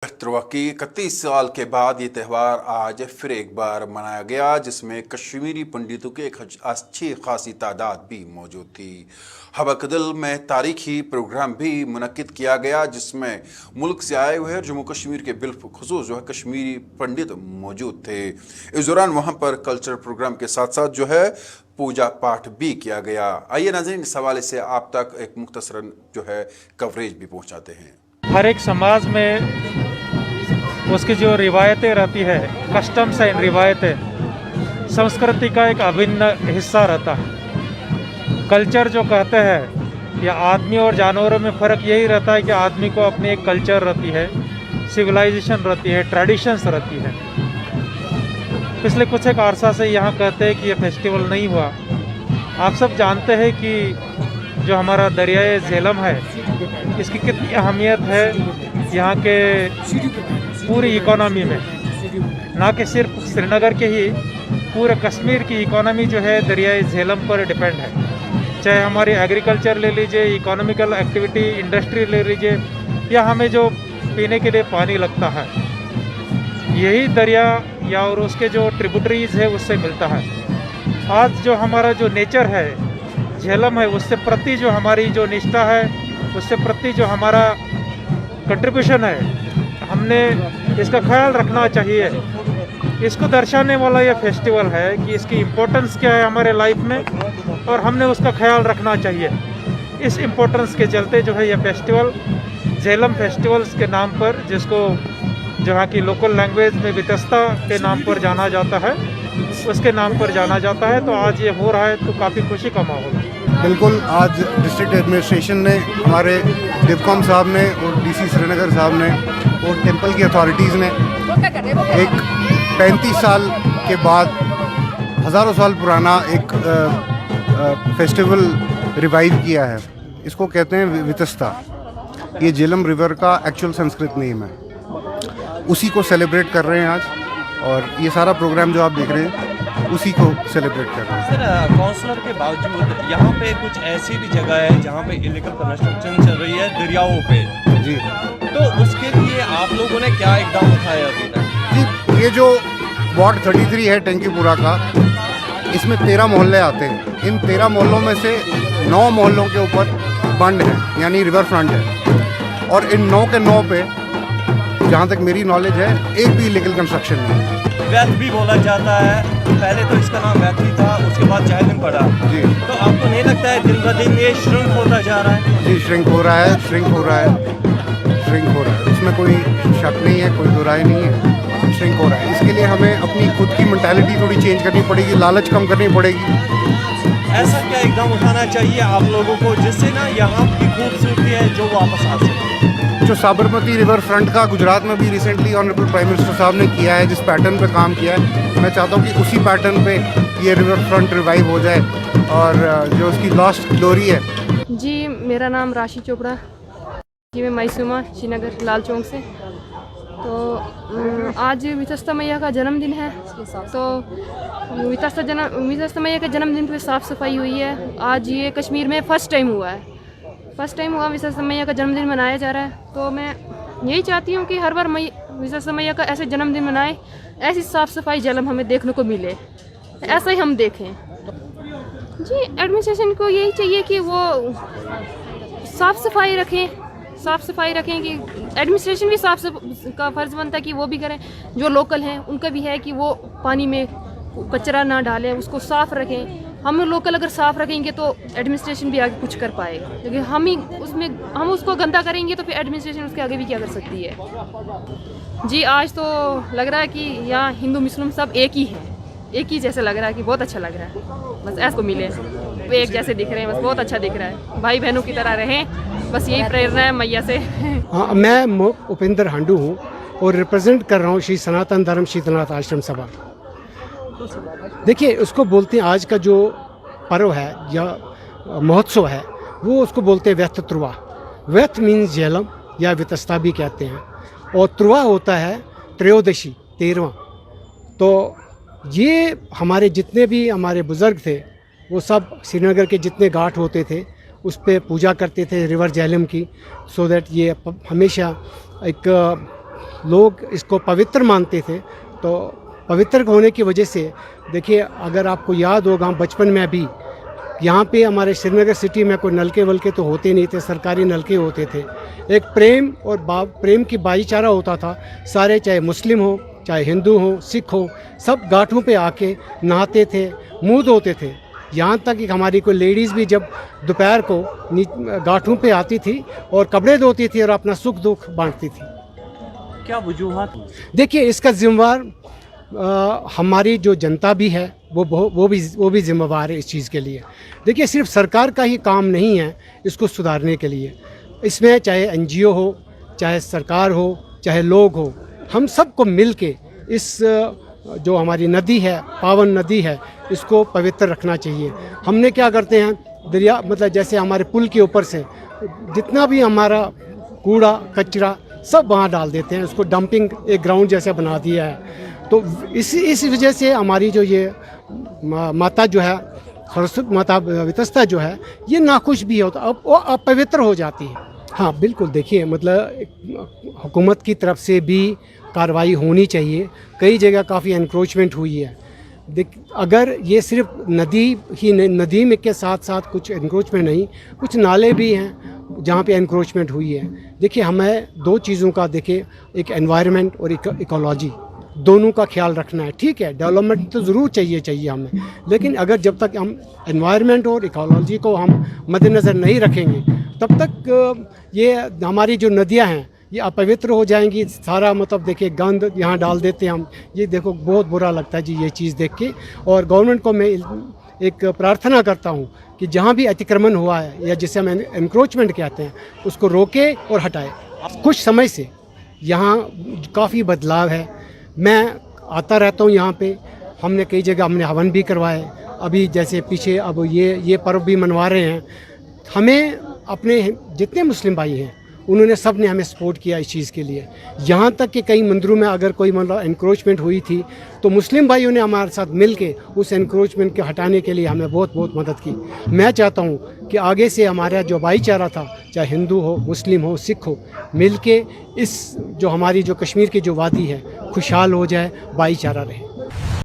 त्रुआ की 31 साल के बाद ये त्यौहार आज फिर एक बार मनाया गया, जिसमें कश्मीरी पंडितों की एक अच्छी खासी तादाद भी मौजूद थी। हबकदल में तारीखी प्रोग्राम भी मुनक्किद किया गया, जिसमें मुल्क से आए हुए जम्मू कश्मीर के बिलखुसूस जो है कश्मीरी पंडित मौजूद थे। इस दौरान वहाँ पर कल्चरल प्रोग्राम के साथ साथ जो है पूजा पाठ भी किया गया। आइए नाज़रीन, इस हवाले से आप तक एक मुख्तसरन जो है कवरेज भी पहुँचाते हैं। हर एक समाज में उसकी जो रिवायतें रहती है, कस्टम्स एंड रिवायतें, संस्कृति का एक अभिन्न हिस्सा रहता है। कल्चर जो कहते हैं, या आदमी और जानवरों में फ़र्क यही रहता है कि आदमी को अपनी एक कल्चर रहती है, सिविलाइजेशन रहती है, ट्रेडिशंस रहती है। पिछले कुछ एक अरसा से यहाँ कहते हैं कि ये फेस्टिवल नहीं हुआ। आप सब जानते हैं कि जो हमारा दरियाए झेलम है, इसकी कितनी अहमियत है यहाँ के पूरी इकोनॉमी में। ना कि सिर्फ श्रीनगर के ही, पूरे कश्मीर की इकोनॉमी जो है दरियाए झेलम पर डिपेंड है। चाहे हमारी एग्रीकल्चर ले लीजिए, इकोनॉमिकल एक्टिविटी, इंडस्ट्री ले लीजिए, या हमें जो पीने के लिए पानी लगता है, यही दरिया या और उसके जो ट्रिब्यूटरीज है उससे मिलता है। आज जो हमारा जो नेचर है, झेलम है, उससे प्रति जो हमारी जो निष्ठा है, उससे प्रति जो हमारा कंट्रीब्यूशन है, हमने इसका ख्याल रखना चाहिए। इसको दर्शाने वाला ये फेस्टिवल है कि इसकी इम्पोर्टेंस क्या है हमारे लाइफ में, और हमने उसका ख्याल रखना चाहिए। इस इम्पोर्टेंस के चलते जो है ये फेस्टिवल झेलम फेस्टिवल्स के नाम पर, जिसको जहाँ की लोकल लैंग्वेज में वितस्ता के नाम पर जाना जाता है, उसके नाम पर जाना जाता है। तो आज ये हो रहा है तो काफ़ी खुशी का माहौल है। बिल्कुल, आज डिस्ट्रिक्ट एडमिनिस्ट्रेशन ने, हमारे डिवकॉम साहब ने और डीसी श्रीनगर साहब ने और टेंपल की अथॉरिटीज़ ने एक 35 साल के बाद हज़ारों साल पुराना एक फेस्टिवल रिवाइव किया है। इसको कहते हैं वितस्ता। ये झेलम रिवर का एक्चुअल संस्कृत नेम है। उसी को सेलिब्रेट कर रहे हैं आज, और ये सारा प्रोग्राम जो आप देख रहे हैं उसी को सेलिब्रेट कर रहे हैं। सर, काउंसलर के बावजूद यहाँ पे कुछ ऐसी भी जगह है जहाँ पे इलीगल कंस्ट्रक्शन चल रही है दरियाओं पे जी, तो उसके लिए आप लोगों ने क्या एकदम उठाया अभी तक? जी, ये जो वार्ड 33 है टेंकीपुरा का, इसमें 13 मोहल्ले आते हैं। इन 13 मोहल्लों में से 9 मोहल्लों के ऊपर बंड है, यानी रिवर फ्रंट है, और इन 9 के 9 पे जहाँ तक मेरी नॉलेज है एक भी इलीगल कंस्ट्रक्शन नहीं है। वैथ भी बोला जाता है, पहले तो इसका नाम वैथ ही था, उसके बाद झेलम पड़ा जी। तो आपको नहीं लगता है दिन ब दिन ये श्रिंक होता जा रहा है? जी, श्रिंक हो रहा है, श्रिंक हो रहा है, श्रिंक हो रहा है। उसमें कोई शक नहीं है, कोई दुराई नहीं है, श्रिंक हो रहा है। इसके लिए हमें अपनी खुद की मेंटालिटी थोड़ी चेंज करनी पड़ेगी, लालच कम करनी पड़ेगी। ऐसा क्या एकदम उठाना चाहिए आप लोगों को, जिससे ना यहाँ की खूबसूरती है जो वापस आ सके? जो साबरमती रिवर फ्रंट का गुजरात में भी रिसेंटली ऑनरेबल प्राइम मिनिस्टर साहब ने किया है, जिस पैटर्न पे काम किया है, मैं चाहता हूँ कि उसी पैटर्न पे ये रिवर फ्रंट रिवाइव हो जाए, और जो उसकी लॉस्ट ग्लोरी है। जी, मेरा नाम राशि चोपड़ा जी, मैं मैसूमा श्रीनगर लाल चौक से। तो आज वितस्ता मैया का जन्मदिन है, तो वितस्ता मैया के जन्मदिन पे साफ़ सफाई हुई है। आज ये कश्मीर में फ़र्स्ट टाइम हुआ है, वितस्ता मैया का जन्मदिन मनाया जा रहा है। तो मैं यही चाहती हूँ कि हर बार वितस्ता मैया का ऐसे जन्मदिन मनाए, ऐसी साफ़ सफाई झेलम हमें देखने को मिले, ऐसा ही हम देखें। जी, एडमिनिस्ट्रेशन को यही चाहिए कि वो साफ़ सफाई रखें कि एडमिनिस्ट्रेशन भी साफ का फ़र्ज़ बनता है कि वो भी करें। जो लोकल हैं उनका भी है कि वो पानी में कचरा ना डालें, उसको साफ़ रखें। हम लोकल अगर साफ़ रखेंगे तो एडमिनिस्ट्रेशन भी आगे कुछ कर पाएगा, लेकिन हम उसको गंदा करेंगे तो फिर एडमिनिस्ट्रेशन उसके आगे भी क्या कर सकती है। जी, आज तो लग रहा है कि यहाँ हिंदू मुस्लिम सब एक ही है, एक ही जैसे लग रहा है कि बहुत अच्छा लग रहा है। बस ऐसे को मिले, वो एक जैसे दिख रहे हैं, बस बहुत अच्छा दिख रहा है। भाई बहनों की तरह रहें, बस यही प्रेरणा है मैया से। हाँ, मैं उपेंद्र हांडू हूँ और रिप्रेजेंट कर रहा हूँ श्री सनातन धर्म शीतलनाथ आश्रम सभा। देखिए, उसको बोलते हैं, आज का जो पर्व है या महोत्सव है, वो उसको बोलते हैं व्यथ त्रुआ। व्यथ मीन्स झेलम या वितस्ता भी कहते हैं, और त्रुआ होता है त्रयोदशी, 13वां। तो ये हमारे जितने भी हमारे बुज़ुर्ग थे, वो सब श्रीनगर के जितने घाट होते थे उस पर पूजा करते थे रिवर झेलम की, सो दैट ये हमेशा एक लोग इसको पवित्र मानते थे। तो पवित्र होने की वजह से देखिए, अगर आपको याद होगा बचपन में भी यहाँ पे हमारे श्रीनगर सिटी में कोई नलके वलके तो होते नहीं थे, सरकारी नलके होते थे। एक प्रेम और प्रेम की भाईचारा होता था। सारे चाहे मुस्लिम हो, चाहे हिंदू हो, सिख हो, सब घाटों पे आके नहाते थे, मुँह धोते थे। यहाँ तक कि हमारी कोई लेडीज़ भी जब दोपहर को घाटों पे आती थी और कपड़े धोती थी और अपना सुख दुख बांटती थी। क्या वजूहात? देखिए, इसका जिम्मेवार हमारी जो जनता भी है वो भी जिम्मेवार है इस चीज़ के लिए। देखिए, सिर्फ सरकार का ही काम नहीं है इसको सुधारने के लिए। इसमें चाहे NGO हो, चाहे सरकार हो, चाहे लोग हो, हम सबको मिल के इस जो हमारी नदी है, पावन नदी है, इसको पवित्र रखना चाहिए। हमने क्या करते हैं, दरिया मतलब जैसे हमारे पुल के ऊपर से जितना भी हमारा कूड़ा कचरा सब वहाँ डाल देते हैं, उसको डंपिंग एक ग्राउंड जैसा बना दिया है। तो इस वजह से हमारी जो ये माता जो है, सरस्वती माता वितस्ता जो है, ये नाखुश भी होता, अब वो अपवित्र हो जाती है। हाँ बिल्कुल, देखिए मतलब हुकूमत की तरफ से भी कार्रवाई होनी चाहिए। कई जगह काफ़ी एनक्रोचमेंट हुई है। अगर ये सिर्फ नदी में के साथ साथ कुछ एनक्रोचमेंट नहीं, कुछ नाले भी हैं जहाँ पे एनक्रोचमेंट हुई है। देखिए, हमें दो चीज़ों का, देखिए एक एनवायरनमेंट और इकोलॉजी, दोनों का ख्याल रखना है। ठीक है, डेवलपमेंट तो ज़रूर चाहिए हमें, लेकिन अगर जब तक हम एनवायरनमेंट और इकोलॉजी को हम मद्देनज़र नहीं रखेंगे, तब तक ये हमारी जो नदियाँ हैं ये अपवित्र हो जाएंगी। सारा मतलब देखिए गंद यहाँ डाल देते हैं हम। ये देखो, बहुत बुरा लगता है जी ये चीज़ देख के। और गवर्नमेंट को मैं एक प्रार्थना करता हूँ कि जहाँ भी अतिक्रमण हुआ है या जिसे हम एनक्रोचमेंट कहते हैं, उसको रोके और हटाए। कुछ समय से यहाँ काफ़ी बदलाव है। मैं आता रहता हूँ यहाँ पे, हमने कई जगह हमने हवन भी करवाए। अभी जैसे पीछे अब ये पर्व भी मनवा रहे हैं। हमें अपने जितने मुस्लिम भाई हैं उन्होंने सब ने हमें सपोर्ट किया इस चीज़ के लिए। यहाँ तक कि कई मंदिरों में अगर कोई मतलब एनक्रोचमेंट हुई थी तो मुस्लिम भाइयों ने हमारे साथ मिल के उस एनक्रोचमेंट के हटाने के लिए हमें बहुत मदद की। मैं चाहता हूँ कि आगे से हमारा जो भाईचारा था, चाहे हिंदू हो, मुस्लिम हो, सिख हो, मिल के इस जो हमारी जो कश्मीर की जो वादी है खुशहाल हो जाए, भाईचारा रहे।